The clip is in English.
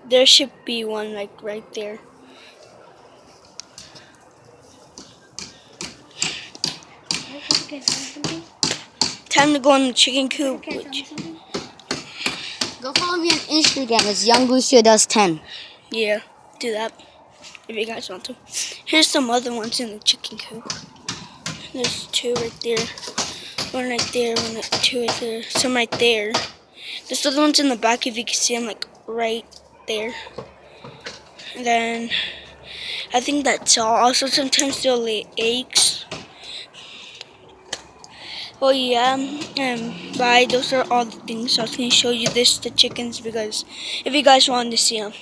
There should be one like right there. Okay, something? Time to go in the chicken coop. Okay, something? Go follow me on Instagram. It's YoungLucio10. Yeah, do that if you guys want to. Here's some other ones in the chicken coop. There's two right there. One right there, two right there. Some right there. There's other ones in the back if you can see them, like right there. And then I think that's all. Also, sometimes they'll lay eggs. Oh yeah, bye. Those are all the things. I was gonna show you the chickens because if you guys wanted to see them.